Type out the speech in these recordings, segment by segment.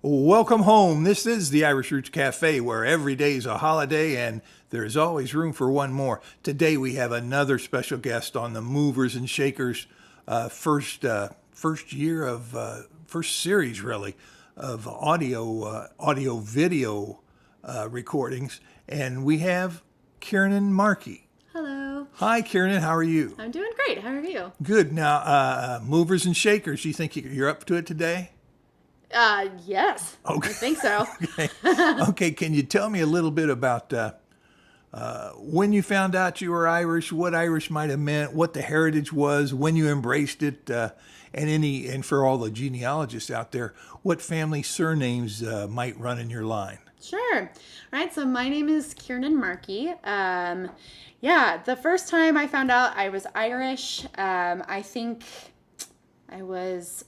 Welcome home. This is the Irish Roots Cafe, where every day is a holiday and there's always room for one more. Today we have another special guest on the Movers and Shakers first series really of audio video recordings, and we have Kiernan Markey. Hello. Hi, Kiernan. How are you? I'm doing great. How are you? Good. Now, Movers and Shakers. You think you're up to it today? Yes. Okay. I think so. Okay. Okay. Can you tell me a little bit about when you found out you were Irish, what Irish might have meant, what the heritage was, when you embraced it, and for all the genealogists out there, what family surnames might run in your line? Sure. All right. So my name is Kiernan Markey. The first time I found out I was Irish, I think I was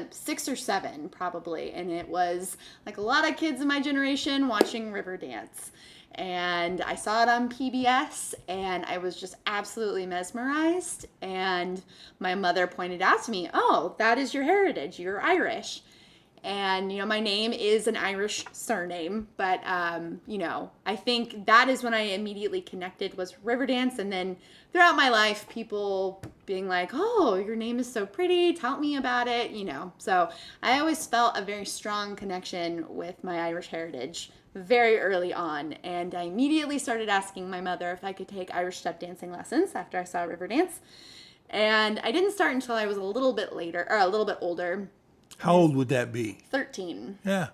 6 or 7 probably, and it was like a lot of kids in my generation watching Riverdance, and I saw it on PBS and I was just absolutely mesmerized, and my mother pointed out to me, "Oh, that is your heritage, you're Irish." And, my name is an Irish surname, but, I think that is when I immediately connected was Riverdance. And then throughout my life, people being like, "Oh, your name is so pretty. Tell me about it," So I always felt a very strong connection with my Irish heritage very early on. And I immediately started asking my mother if I could take Irish step dancing lessons after I saw Riverdance. And I didn't start until I was a little bit older. How old would that be? 13. Yeah.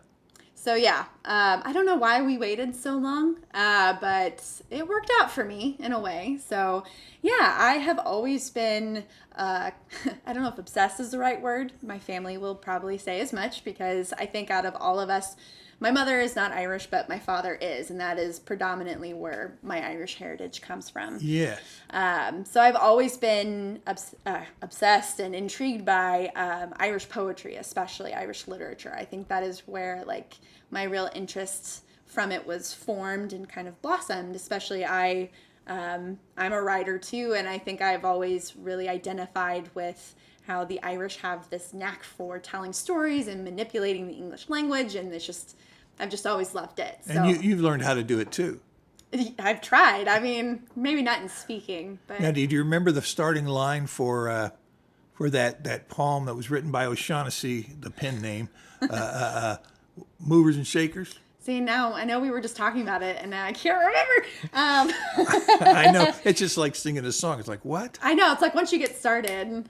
So I don't know why we waited so long, but it worked out for me in a way. So I have always been, I don't know if obsessed is the right word. My family will probably say as much, because I think out of all of us, my mother is not Irish, but my father is, and that is predominantly where my Irish heritage comes from. Yes. So I've always been obsessed and intrigued by Irish poetry, especially Irish literature. I think that is where my real interest from it was formed and kind of blossomed. Especially I'm a writer too, and I think I've always really identified with how the Irish have this knack for telling stories and manipulating the English language, and I've just always loved it. So. And you've learned how to do it too. I've tried. I mean, maybe not in speaking, but. Now, do you remember the starting line for that poem that was written by O'Shaughnessy, the pen name, Movers and Shakers? See, now I know we were just talking about it, and I can't remember. I know. It's just like singing a song. It's like, what? I know. It's like once you get started.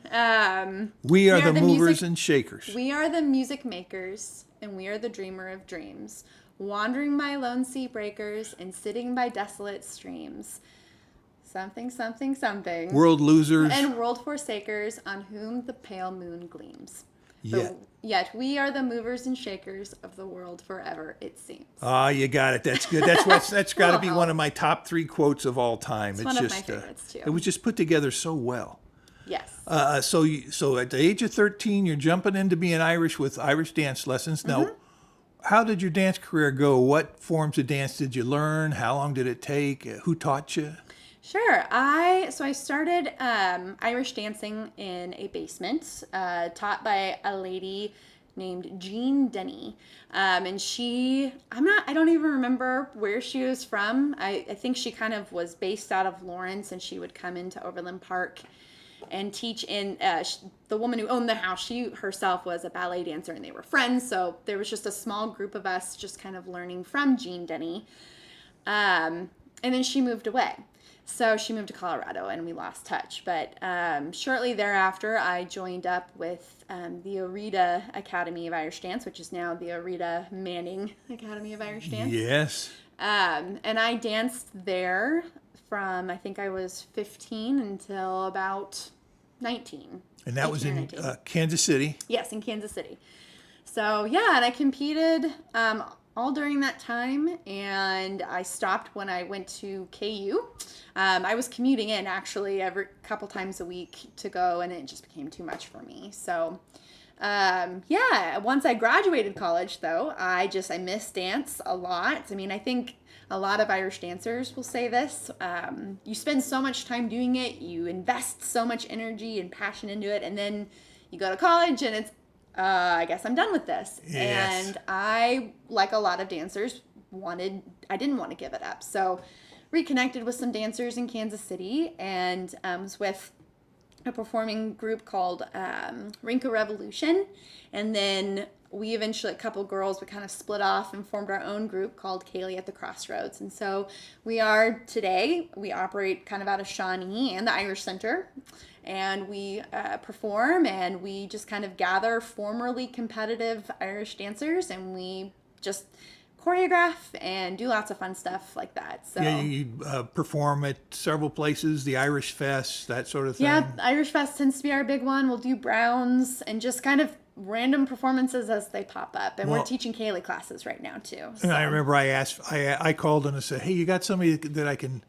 We are the movers and shakers. We are the music makers, and we are the dreamer of dreams, wandering by lone sea breakers and sitting by desolate streams. Something, something, something. World losers. And world forsakers on whom the pale moon gleams. Yet we are the movers and shakers of the world forever, it seems. Oh, you got it. That's good. That's got to be one of my top 3 quotes of all time. It's one of my favorites too. It was just put together so well. Yes. So at the age of 13, you're jumping into being Irish with Irish dance lessons. Now, how did your dance career go? What forms of dance did you learn? How long did it take? Who taught you? Sure. I started Irish dancing in a basement, taught by a lady named Jean Denny. And I don't even remember where she was from. I think she kind of was based out of Lawrence, and she would come into Overland Park and teach in, the woman who owned the house, she herself was a ballet dancer, and they were friends. So there was just a small group of us just kind of learning from Jean Denny. And then she moved away. So she moved to Colorado, and we lost touch. But shortly thereafter, I joined up with the Orita Academy of Irish Dance, which is now the Orita Manning Academy of Irish Dance. Yes. And I danced there from, I think I was 15 until about 19. And that was in Kansas City? Yes, in Kansas City. So, and I competed all during that time, and I stopped when I went to KU. I was commuting in actually every couple times a week to go, and it just became too much for me. So, once I graduated college, though, I missed dance a lot. I mean, I think a lot of Irish dancers will say this. You spend so much time doing it, you invest so much energy and passion into it, and then you go to college and it's I guess I'm done with this. Yes. And I, like a lot of dancers, I didn't want to give it up. So reconnected with some dancers in Kansas City and was with a performing group called Rinka Revolution. And then we eventually, a couple girls, we kind of split off and formed our own group called Ceili at the Crossroads. And so we operate kind of out of Shawnee and the Irish Center. And we perform and we just kind of gather formerly competitive Irish dancers and we just choreograph and do lots of fun stuff like that. So Yeah, you perform at several places, the Irish Fest, that sort of thing. yeah, Irish Fest tends to be our big one. We'll do Browns and just kind of random performances as they pop up. And we're teaching Ceili classes right now too. And I remember I called and I said, hey, you got somebody that I can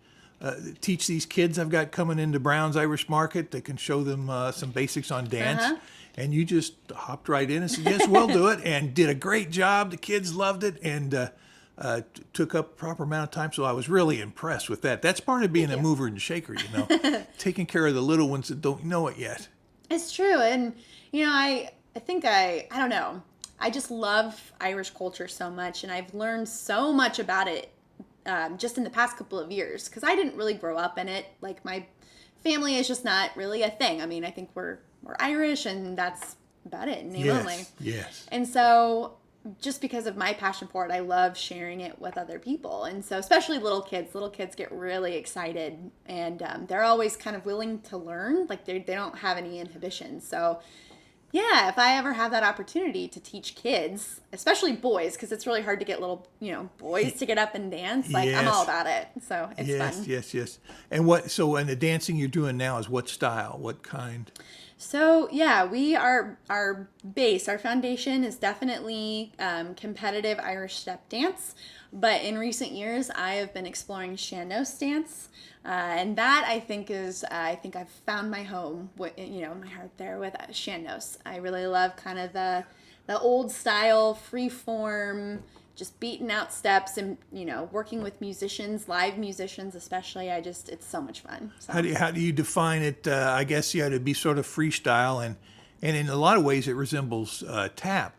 teach these kids I've got coming into Brown's Irish Market that can show them some basics on dance. Uh-huh. And you just hopped right in and said, yes, we'll do it. And did a great job. The kids loved it and took up a proper amount of time. So I was really impressed with that. That's part of being a mover and shaker, taking care of the little ones that don't know it yet. It's true. And, I think I don't know. I just love Irish culture so much. And I've learned so much about it just in the past couple of years. Because I didn't really grow up in it. Like, my family is just not really a thing. I mean, I think we're Irish and that's about it. Name only. Yes. And so just because of my passion for it, I love sharing it with other people. And so especially little kids get really excited and they're always kind of willing to learn. Like they don't have any inhibitions. So yeah, if I ever have that opportunity to teach kids, especially boys, because it's really hard to get little, boys to get up and dance. Like I'm all about it. So it's fun. Yes. And and the dancing you're doing now is what style? What kind? So yeah, our base, our foundation is definitely competitive Irish step dance. But in recent years, I have been exploring Sean-Nós dance, and that I think I've found my home, my heart there with Sean-Nós. I really love kind of the old style, free form, just beating out steps and, working with musicians, live musicians especially. It's so much fun. So. How do you define it? I guess you had to be sort of freestyle and in a lot of ways it resembles tap.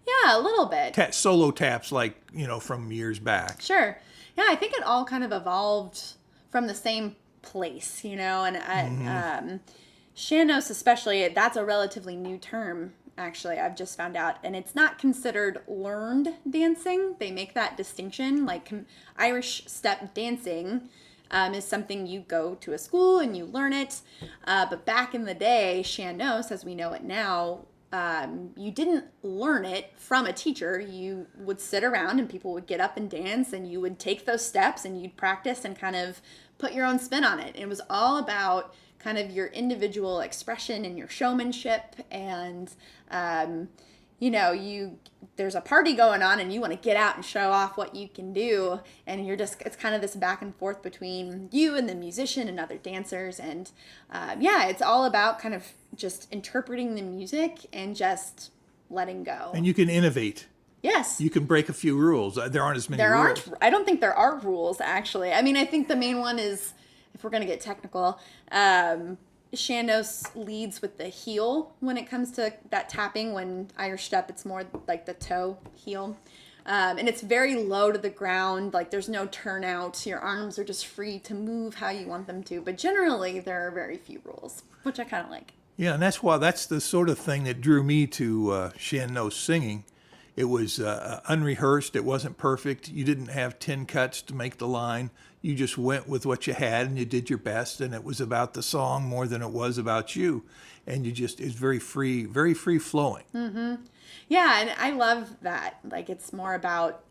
Yeah, a little bit. Solo taps like, from years back. Sure. Yeah, I think it all kind of evolved from the same place, and Sean-Nós especially, that's a relatively new term. Actually, I've just found out, and it's not considered learned dancing. They make that distinction. Like Irish step dancing is something you go to a school and you learn it. But back in the day, Sean-Nós, as we know it now, you didn't learn it from a teacher. You would sit around and people would get up and dance and you would take those steps and you'd practice and kind of put your own spin on it. It was all about kind of your individual expression and your showmanship and there's a party going on and you want to get out and show off what you can do and it's kind of this back and forth between you and the musician and other dancers and it's all about kind of just interpreting the music and just letting go. And you can innovate. Yes. You can break a few rules. There aren't as many rules. I don't think there are rules actually. I mean, I think the main one is, if we're going to get technical, Sean-Nós leads with the heel when it comes to that tapping. When Irish step, it's more like the toe heel. And it's very low to the ground. Like there's no turnout. Your arms are just free to move how you want them to. But generally, there are very few rules, which I kind of like. Yeah, and that's the sort of thing that drew me to Sean-Nós singing. It was unrehearsed. It wasn't perfect. You didn't have 10 cuts to make the line. You just went with what you had and you did your best. And it was about the song more than it was about you. And it's very free flowing. Mm-hmm. Yeah, and I love that. Like it's more about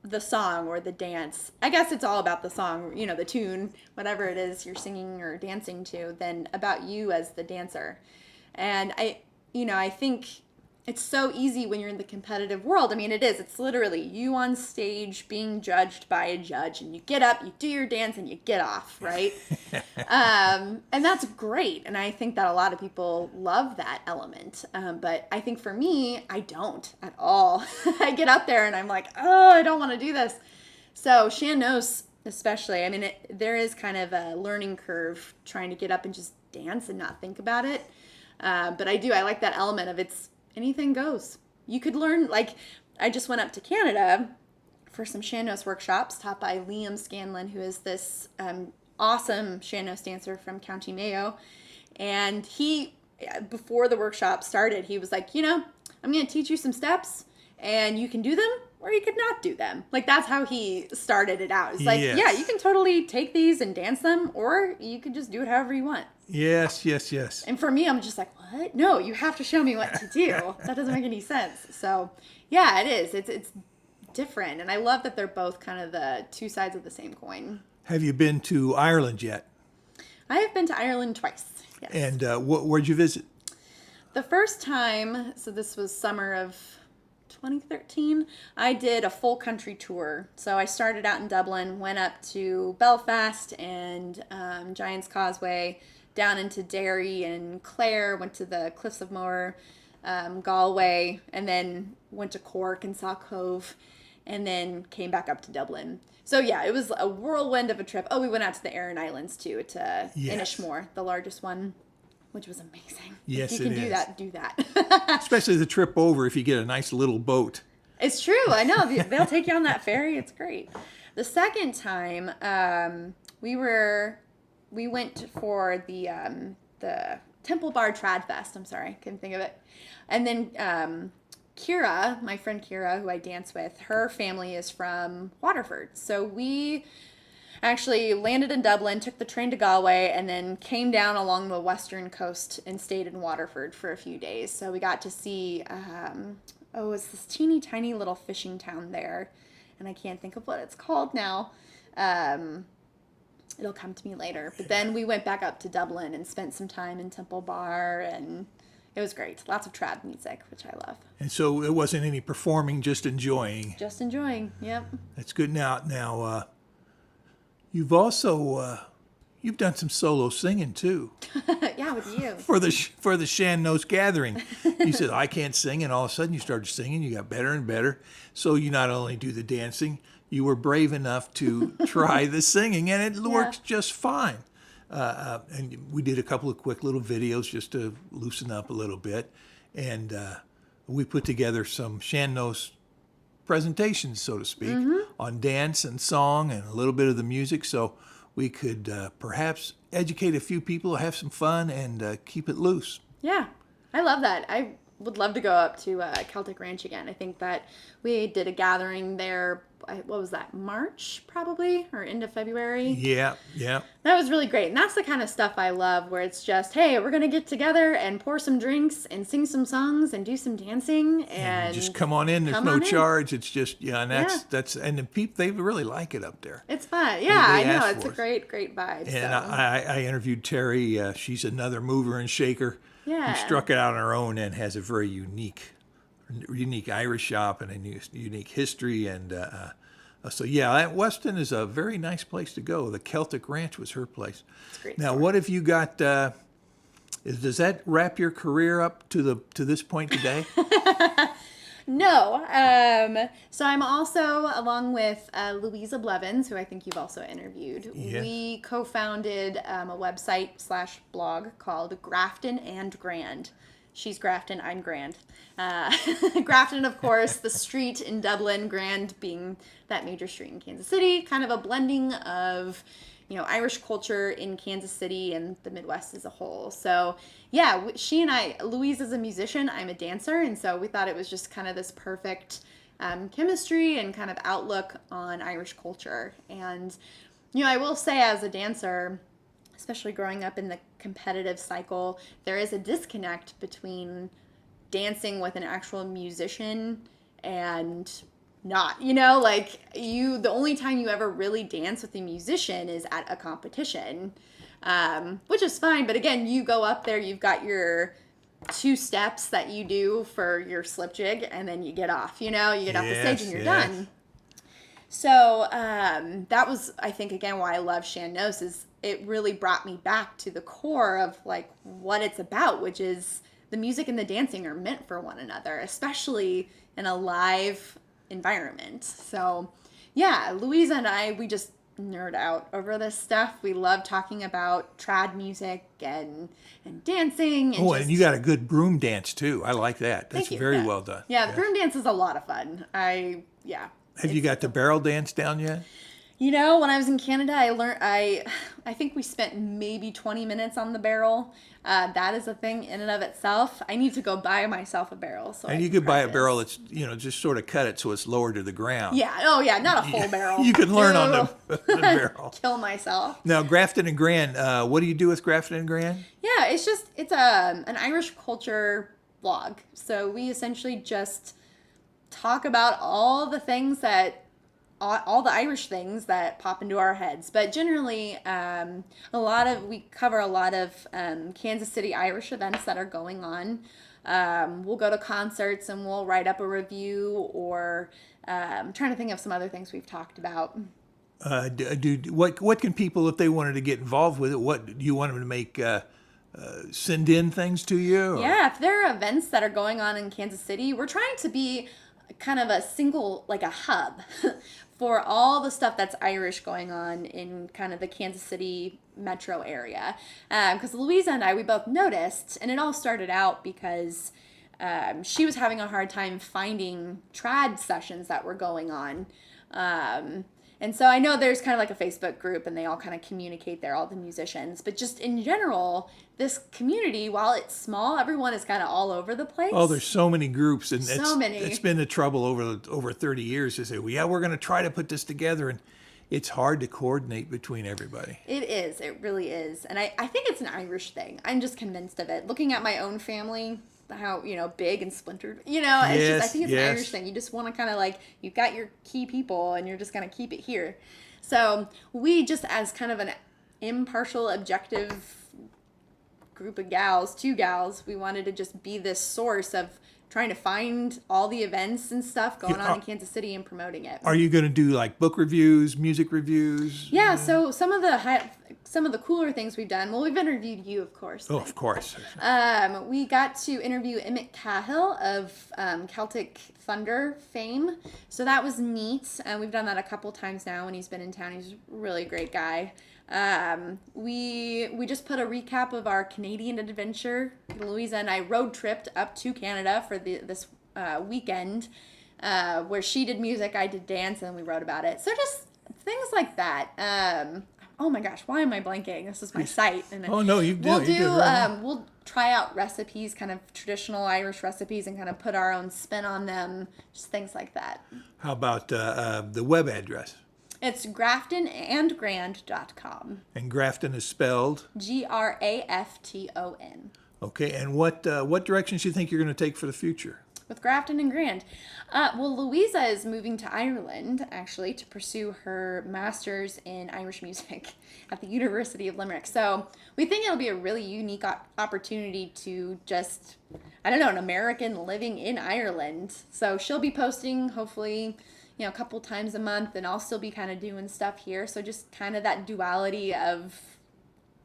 the song or the dance. I guess it's all about the song, the tune, whatever it is you're singing or dancing to, than about you as the dancer. And I think it's so easy when you're in the competitive world. I mean, it is. It's literally you on stage being judged by a judge, and you get up, you do your dance, and you get off, right? And that's great. And I think that a lot of people love that element. But I think for me, I don't at all. I get up there and I'm like, oh, I don't want to do this. So Sean-Nós especially, I mean, there is kind of a learning curve trying to get up and just dance and not think about it. But I like that element of it's anything goes. You could learn, like, I just went up to Canada for some Shannos workshops taught by Liam Scanlon, who is this awesome Shannos dancer from County Mayo. And he, before the workshop started, he was like, I'm going to teach you some steps and you can do them or you could not do them. Like, that's how he started it out. It's like, Yes. yeah, you can totally take these and dance them, or you could just do it however you want. Yes, yes, yes. And for me, I'm just like, what? No, you have to show me what to do. That doesn't make any sense. So, yeah, it is. It's different. And I love that they're both kind of the two sides of the same coin. Have you been to Ireland yet? I have been to Ireland twice. Yes. And where'd you visit? The first time, so this was summer of 2013, I did a full country tour. So I started out in Dublin, went up to Belfast and Giant's Causeway, down into Derry and Clare, went to the Cliffs of Moher, Galway, and then went to Cork and saw Cove, and then came back up to Dublin. So yeah, it was a whirlwind of a trip. Oh, we went out to the Aran Islands too, to Inishmore, the largest one, which was amazing. Yes, if you can it do is. that, do that. Especially the trip over if you get a nice little boat. It's true. I know. They'll take you on that ferry. It's great. The second time, we went for the Temple Bar Trad Fest. I'm sorry, couldn't think of it. And then Kira, my friend Kira, who I dance with, her family is from Waterford. So we actually landed in Dublin, took the train to Galway, and then came down along the western coast and stayed in Waterford for a few days. So we got to see, it's this teeny tiny little fishing town there. And I can't think of what it's called now. It'll come to me later. But then we went back up to Dublin and spent some time in Temple Bar, and it was great. Lots of trad music, which I love. And so it wasn't any performing, just enjoying. Just enjoying. Yep. That's good. Now, you've also you've done some solo singing too. Yeah, with you. For the Shan Nose Gathering. You said, I can't sing, and all of a sudden you started singing. You got better and better. So you not only do the dancing, you were brave enough to try the singing, and it works just fine. And we did a couple of quick little videos just to loosen up a little bit. And we put together some Shan Nose presentations, so to speak, on dance and song and a little bit of the music. So we could perhaps educate a few people, have some fun, and keep it loose. Yeah, I love that. I would love to go up to Celtic Ranch again. I think that we did a gathering there, what was that, March probably, or end of February? Yeah. That was really great. And that's the kind of stuff I love, where it's just, hey, we're going to get together and pour some drinks and sing some songs and do some dancing. And just come on in. There's no charge. It's just, and that's and the people, they really like it up there. It's fun. Yeah, I know. ask It's for a great vibe. And so. I interviewed Terry. She's another mover and shaker Yeah. who struck it out on her own and has a very unique Irish shop and a unique history. And so, Weston is a very nice place to go. The Celtic Ranch was her place. It's a great Now, story. what have you got? Does that wrap your career up to this point today? No. So I'm also, along with Louisa Blevins, who I think you've also interviewed, Yes. we co-founded a website/blog called Grafton and Grand. She's Grafton, I'm Grand. Grafton, of course, the street in Dublin, Grand being that major street in Kansas City, kind of a blending of, Irish culture in Kansas City and the Midwest as a whole. So, yeah, she and I, Louise is a musician, I'm a dancer, and so we thought it was just kind of this perfect chemistry and kind of outlook on Irish culture. And, I will say as a dancer, especially growing up in the competitive cycle, there is a disconnect between dancing with an actual musician and not, the only time you ever really dance with a musician is at a competition, which is fine. But again, you go up there, you've got your 2 steps that you do for your slip jig, and then you get off, you get off the stage and you're done. So that was, I think, again, why I love Shan Nose, is it really brought me back to the core of what it's about, which is the music and the dancing are meant for one another, especially in a live environment. So yeah, Louisa and I, we just nerd out over this stuff. We love talking about trad music and dancing. And Oh, just, and you got a good broom dance too. I like that. That's thank you. very Yeah. well done. Yeah, the broom dance is a lot of fun. Have you got the barrel dance down yet? You know, when I was in Canada, I think we spent maybe 20 minutes on the barrel. That is a thing in and of itself. I need to go buy myself a barrel. So And you could buy a barrel that's, just sort of cut it so it's lower to the ground. Yeah. Oh, yeah. Not a full barrel. You can learn on No. the barrel. Kill myself. Now, Grafton and Grand, what do you do with Grafton and Grand? Yeah, it's an Irish culture blog. So we essentially just talk about all the things all the Irish things that pop into our heads. But generally, we cover a lot of Kansas City Irish events that are going on. We'll go to concerts and we'll write up a review, or I'm trying to think of some other things we've talked about. What can people, if they wanted to get involved with it, what do you want them to make? Send in things to you? Or? Yeah, if there are events that are going on in Kansas City, we're trying to be kind of a hub for all the stuff that's Irish going on in kind of the Kansas City metro area. Because Louisa and I, we both noticed, and it all started out because she was having a hard time finding trad sessions that were going on. And so I know there's kind of like a Facebook group and they all kind of communicate there, all the musicians. But just in general, this community, while it's small, everyone is kind of all over the place. Oh, there's so many groups. And many. It's been the trouble over 30 years to say, well, yeah, we're going to try to put this together. And it's hard to coordinate between everybody. It is. It really is. And I think it's an Irish thing. I'm just convinced of it. Looking at my own family, how big and splintered, it's just, I think it's an Irish thing. You just want to kind of you've got your key people and you're just going to keep it here. So we just, as kind of an impartial, objective group of two gals, we wanted to just be this source of trying to find all the events and stuff going on in Kansas City and promoting it. Are you going to do like book reviews, music reviews? Yeah, so some of the cooler things we've done, well, we've interviewed you, of course. Oh, of course. We got to interview Emmett Cahill of Celtic Thunder fame. So that was neat. We've done that a couple times now when he's been in town. He's a really great guy. We just put a recap of our Canadian adventure. Louisa and I road tripped up to Canada for this weekend, where she did music, I did dance, and we wrote about it. So just things like that. Oh my gosh, why am I blanking? This is my site. And oh no, we'll try out recipes, kind of traditional Irish recipes, and kind of put our own spin on them. Just things like that. How about the web address? It's graftonandgrand.com. And Grafton is spelled? Grafton. Okay, and what directions do you think you're going to take for the future? With Grafton and Grand. Well, Louisa is moving to Ireland, actually, to pursue her master's in Irish music at the University of Limerick. So we think it'll be a really unique opportunity to just, an American living in Ireland. So she'll be posting, hopefully, a couple times a month, and I'll still be kind of doing stuff here. So just kind of that duality of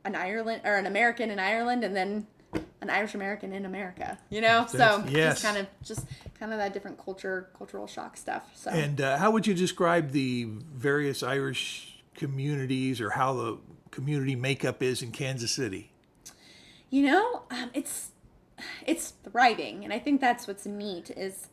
an American in Ireland, and then an Irish American in America, so yes. just kind of that different cultural shock stuff. So, and how would you describe the various Irish communities, or how the community makeup is in Kansas City? It's thriving, and I think that's what's neat. Is,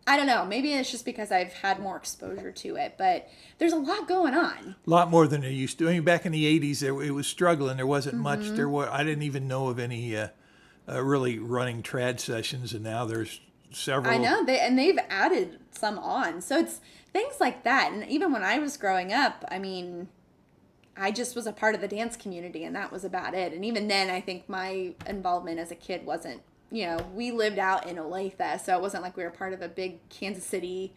I don't know, maybe it's just because I've had more exposure to it, but there's a lot going on. A lot more than there used to. I mean, back in the 80s, it was struggling. There wasn't much. I didn't even know of any really running trad sessions, and now there's several. I know, they've added some on. So it's things like that. And even when I was growing up, I just was a part of the dance community, and that was about it. And even then, I think my involvement as a kid wasn't, we lived out in Olathe, so it wasn't like we were part of a big Kansas City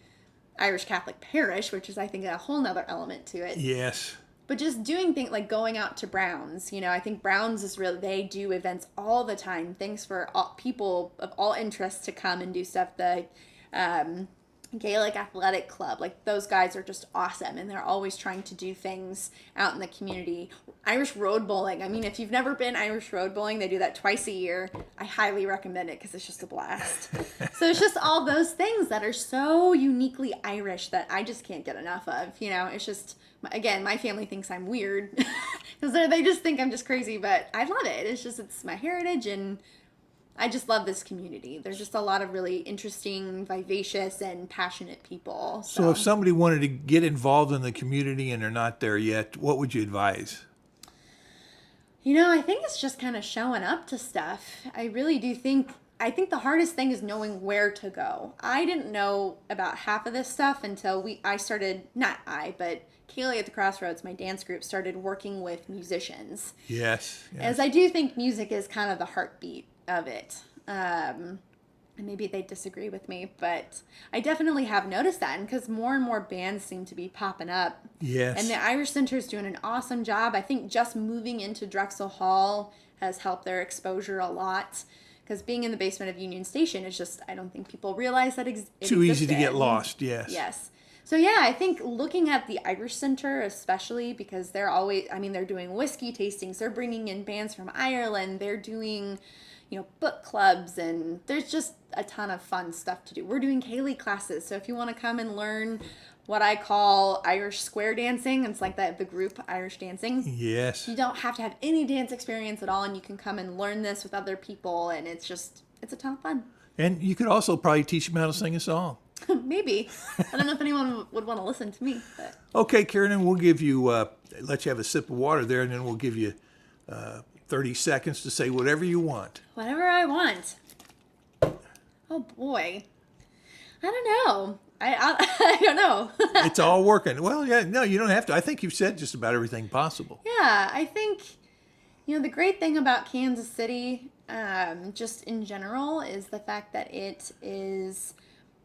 Irish Catholic parish, which is, I think, a whole nother element to it. Yes. But just doing things like going out to Browns, I think Browns is really, they do events all the time. Things for people of all interests to come and do stuff. Gaelic Athletic Club. Like, those guys are just awesome, and they're always trying to do things out in the community. Irish road bowling. I mean, if you've never been Irish road bowling, they do that twice a year. I highly recommend it because it's just a blast. So it's just all those things that are so uniquely Irish that I just can't get enough of. You know, it's just, again, my family thinks I'm weird because they just think I'm just crazy, but I love it. It's my heritage, and I just love this community. There's just a lot of really interesting, vivacious, and passionate people. So if somebody wanted to get involved in the community and they're not there yet, what would you advise? You know, I think it's just kind of showing up to stuff. I really do think, I think the hardest thing is knowing where to go. I didn't know about half of this stuff until but Kaylee at the Crossroads, my dance group, started working with musicians. Yes. As I do think music is kind of the heartbeat of it. And maybe they disagree with me, but I definitely have noticed that, because more and more bands seem to be popping up. Yes. And the Irish Center is doing an awesome job. I think just moving into Drexel Hall has helped their exposure a lot, because being in the basement of Union Station is just, I don't think people realize that it too easy to existed. get lost. Yes. Yes. So yeah, I think looking at the Irish Center, especially because they're doing whiskey tastings, they're bringing in bands from Ireland, they're doing, book clubs, and there's just a ton of fun stuff to do. We're doing Ceili classes, so if you want to come and learn what I call Irish square dancing, it's like the group Irish dancing. Yes. You don't have to have any dance experience at all, and you can come and learn this with other people, and it's a ton of fun. And you could also probably teach them how to sing a song. Maybe. I don't know if anyone would want to listen to me. But. Okay, Kiernan, we'll give you, let you have a sip of water there, and then we'll give you 30 seconds to say whatever you want. Whatever I want. Oh, boy. I don't know. I don't know. It's all working. Well, yeah, no, you don't have to. I think you've said just about everything possible. Yeah, I think, the great thing about Kansas City, just in general, is the fact that it is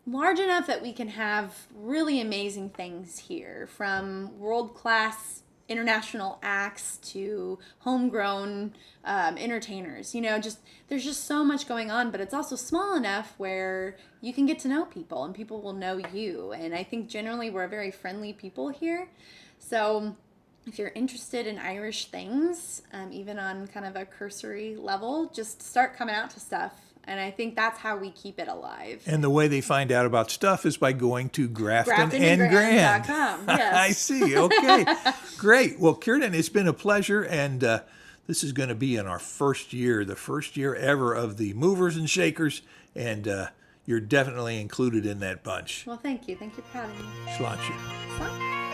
large enough that we can have really amazing things here, from world-class international acts to homegrown entertainers. There's just so much going on, but it's also small enough where you can get to know people and people will know you. And I think generally we're very friendly people here. So if you're interested in Irish things, even on kind of a cursory level, just start coming out to stuff. And I think that's how we keep it alive. And the way they find out about stuff is by going to GraftonandGrand.com. Yes. I see. Okay. Great. Well, Kiernan, it's been a pleasure. And this is going to be in our first year, the first year ever of the Movers and Shakers. And you're definitely included in that bunch. Well, thank you. Thank you for having me. Sláinte.